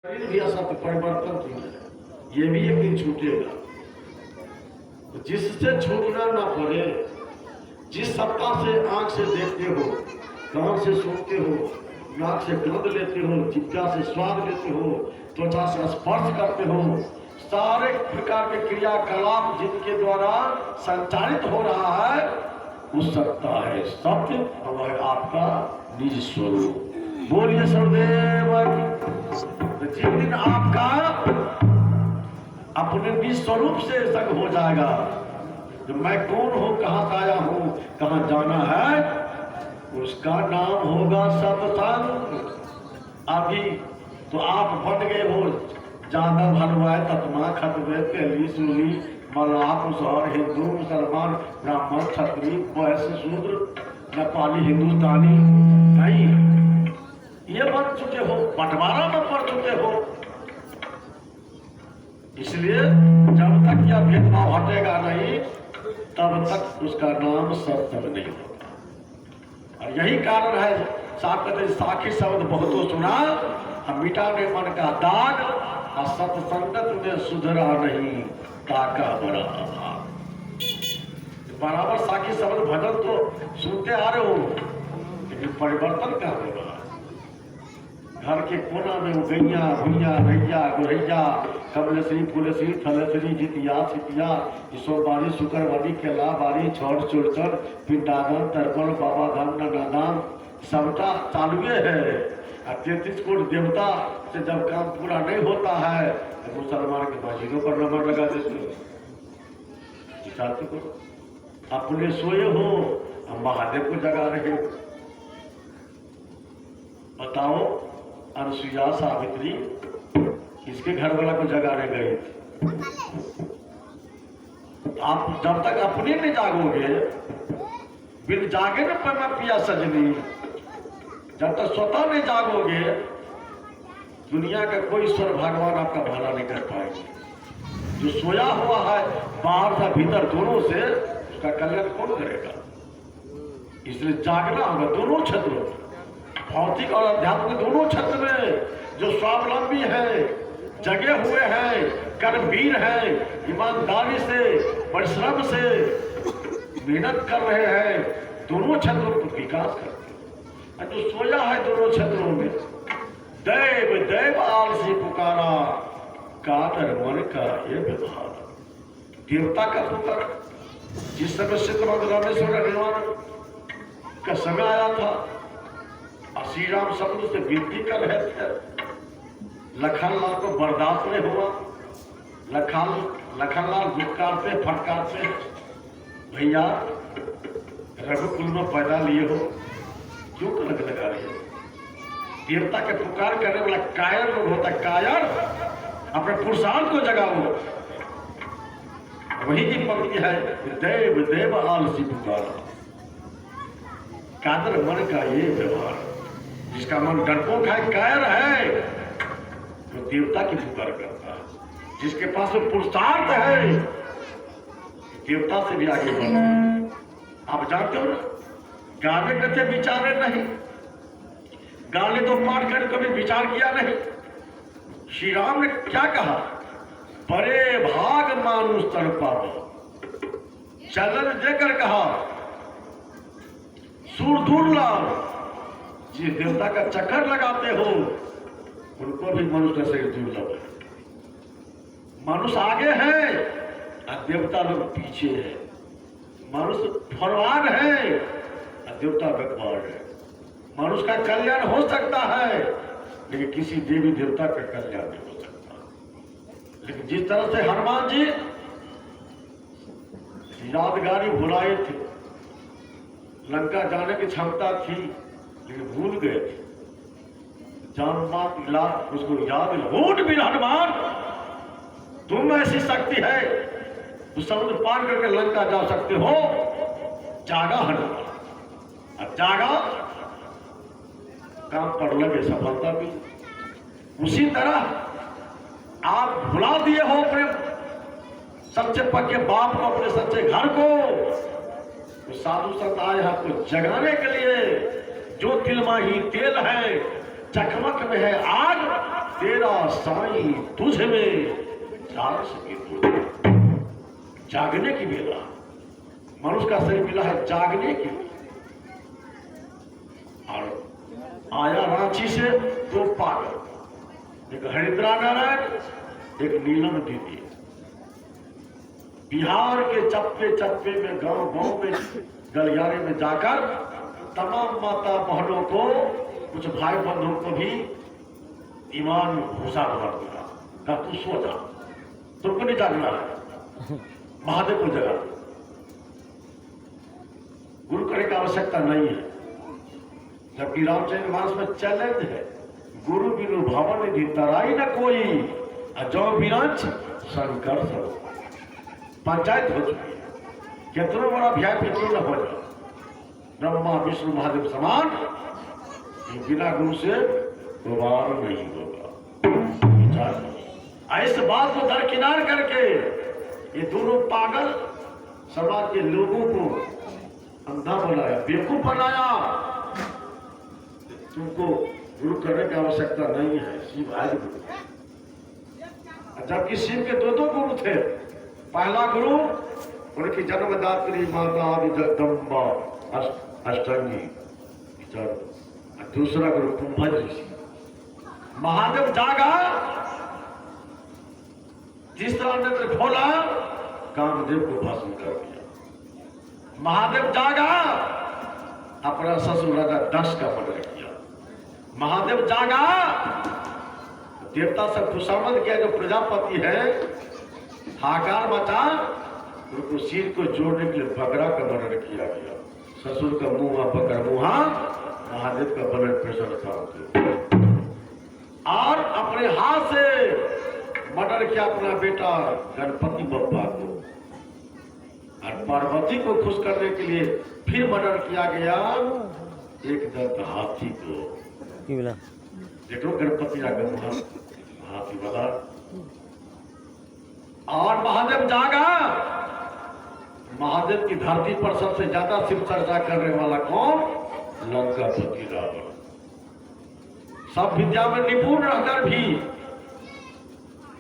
शरीर भी असत्य परिवर्तन की है, ये भी एक दिन छूटेगा। तो जिससे छूटना ना पड़े, जिस सत्ता से आंख से देखते हो, कान से सुनते हो, नाक से गंध लेते हो, जिह्वा से स्वाद लेते हो, त्वचा से स्पर्श करते हो, सारे प्रकार के क्रियाकलाप जिनके द्वारा संचालित हो रहा है, वो सत्ता है, सत्य और आपका निज स्वरूप। बोलिए सदैव की। जिस दिन आपका अपने निज स्वरूप से संग हो जाएगा, जो मैं कौन हूं, कहां से आया हूं, कहां जाना है, उसका नाम होगा सत्संग। अभी तो आप बन गए हो जादव हलवाई तत्मा खतवे पहली सूली मल्लाह कुशवाहा, हिंदू मुसलमान ब्राह्मण क्षत्रिय वैश्य शूद्र नेपाली हिंदुस्तानी, नहीं, ये बन चुके हो, बंटवारा में पड़ चुके हो। इसलिए जब तक यह भेदभाव हटेगा नहीं, तब तक उसका नाम सत्संग नहीं होगा। और यही कारण है साखी शब्द बहुतों सुना, हम मिटाने मन का दाग, और सत्संगत में सुधरा नहीं ताका बड़ा अभाव। बराबर साखी शब्द भजन तो सुनते आ रहे हो, लेकिन परिवर्तन क्या होगा? घर के कोना में वो गैया भैया भैया गोरैया कमलेश्वरी फूलेश्वरी थलेश्वरी जितिया सितिया ईश्वरबारी शुक्रवारी केलाबारी छठ चुड़चड़ पिंडागन तर्पण बाबा धाम नादाम सबका चालुए है। 33 कोट देवता से जब काम पूरा नहीं होता है तो मुसलमान के मस्जिदों पर नंबर लगा देते हो। अपने सोए हो, हम महादेव को जगा रहे हो। बताओ, अनुसुईया सावित्री किसके घर वाला को जगाने गए थे? आप जब तक अपने नहीं जागोगे, बिन जागे न पमा पिया सजनी, जब तक स्वतः नहीं जागोगे, दुनिया का कोई ईश्वर भगवान आपका भला नहीं कर पाएंगे। जो सोया हुआ है बाहर से भीतर दोनों से, उसका कल्याण कौन करेगा? इसलिए जागना होगा दोनों क्षेत्रों, भौतिक और अध्यात्मिक दोनों क्षेत्र में। जो स्वावलंबी है, जगे हुए हैं, कर्मवीर हैं, ईमानदारी से परिश्रम से मेहनत कर रहे हैं, दोनों क्षेत्रों को विकास करते हैं। जो सोया है दोनों क्षेत्रों में, दैव दैव आलसी पुकारा, कातर मन का ये व्यवहार। देवता का पुकार, जिस समय सिद्धमंद रामेश्वर निर्माण का समय आया था, श्री राम समुद्र से विनती कर रहे थे, लखनलाल को बर्दाश्त नहीं हुआ। लखनलाल गुटकारते फटकारते, भैया रघुकुल में पैदा लिए हो, क्यों कलंक लगा रहे हो? देवता के पुकार करने वाला कायर लोग होता है, कायर अपने पुरुषार्थ को जगाओ। वही की पंक्ति है, देव देव आलसी पुकारा, कादर मन का ये व्यवहार। जिसका मन डरपोक है, कायर है, वो देवता की पुकार करता है। जिसके पास वो पुरुषार्थ है, देवता से भी आगे बढ़ता। आप जानते हो ना, गाने करते विचारे नहीं, गाने तो पाठ कर कभी विचार किया नहीं। श्री राम ने क्या कहा? बड़े भाग मानुष तर पावो, चलन देकर कहा सूर दूर लाओ। जिस देवता का चक्कर लगाते हो, उनको भी मनुष्य से दुर्लभ है। मनुष्य आगे है और देवता लोग पीछे है। मनुष्य फरवान है और देवता भगवान है। मनुष्य का कल्याण हो सकता है, लेकिन किसी देवी देवता का कल्याण नहीं हो सकता। लेकिन जिस तरह से हनुमान जी यादगारी भुलाए थे, लंका जाने की क्षमता थी लेकिन भूल गए थे, जान लाख उसको याद होट भी हनुमान, तुम ऐसी शक्ति है तो समुद्र पार करके लंका जा सकते हो। जागा हनुमान, अब जागा, काम पर लगे, सफलता भी। उसी तरह आप भुला दिए हो अपने सच्चे पक्के बाप को, अपने सच्चे घर को। तो साधु संत आए आपको जगाने के लिए। जो तिलमा ही तेल है, चकमक में है आग, तेरा साईं तुझ में जाग सके तो। जागने की बेला मनुष्य का शरीर मिला है जागने के लिए। और आया रांची से दो पागल, एक हरिद्रा नारायण एक नीलम दीदी। बिहार के चप्पे चप्पे में गांव गांव में गलियारे में जाकर तमाम माता बहनों को कुछ भाई बंधुओं को भी ईमान घुसा भर दिया। कहा तू सो जा, तुमको नहीं जागना है, महादेव को जगा। गुरु करने की आवश्यकता नहीं है, जबकि रामचरित मानस में चैलेंज है, गुरु बिनु भवन निधि तराई न कोई, जो विरांच शंकर सब। पंचायत हो चुकी है, कितना बड़ा अध्याय क्यों न हो जाए, ब्रह्मा विष्णु महादेव समान बिना गुरु से दोबारा नहीं होगा। इस बात को दरकिनार करके ये दोनों पागल समाज के लोगों को अंधा बनाया, बेवकूफ बनाया। तुमको गुरु करने की आवश्यकता नहीं है, शिव है गुरु। जबकि शिव के दो गुरु थे। पहला गुरु उनकी जन्मदात्री माता आदि जगदम्बा अष्टांगी, दूसरा गुरु कुंभज ऋषि। महादेव जागा, जिस तरह नेत्र खोला कामदेव को भस्म कर दिया। महादेव जागा, अपना ससुर राजा दक्ष का मर्डर किया। महादेव जागा, देवता से खुशामद किया, जो प्रजापति है हाकार मचा, उनको सिर को जोड़ने के लिए बकरा का मर्डर किया गया। ससुर का मुंह बकर मुहा, महादेव का ब्लड प्रेशर था। और अपने हाथ से मर्डर किया अपना बेटा गणपति बप्पा को। और पार्वती को खुश करने के लिए फिर मर्डर किया गया एक दंत हाथी को। देखो गणपति आकर हाथी वाला। और महादेव जागा, महादेव की धरती पर सबसे ज्यादा शिव चर्चा करने वाला कौन? लंकापति रावण। सब विद्या में निपुण रहकर भी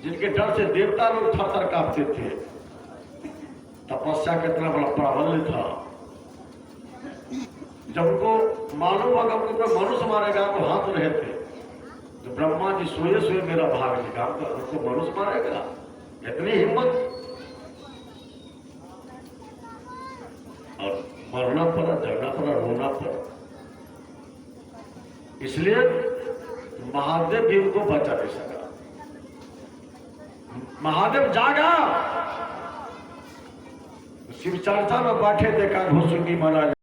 जिनके डर से देवता लोग थर-थर कांपते थे। तपस्या कितना बड़ा प्राबल्य था। जब उनको मालूम होगा उनको मनुष्य मारेगा तो हाथ रहे थे। तो ब्रह्मा जी सोए सोए मेरा भाग निकाल कर उनको मनुष्य मारेगा, इतनी हिम्मत। और मरना पड़ा, झगड़ा पड़ा, रोना पड़ा। इसलिए महादेव भी उनको बचा नहीं सका। महादेव जागा, शिव चर्चा में बैठे देखा घुसुकी महाराज।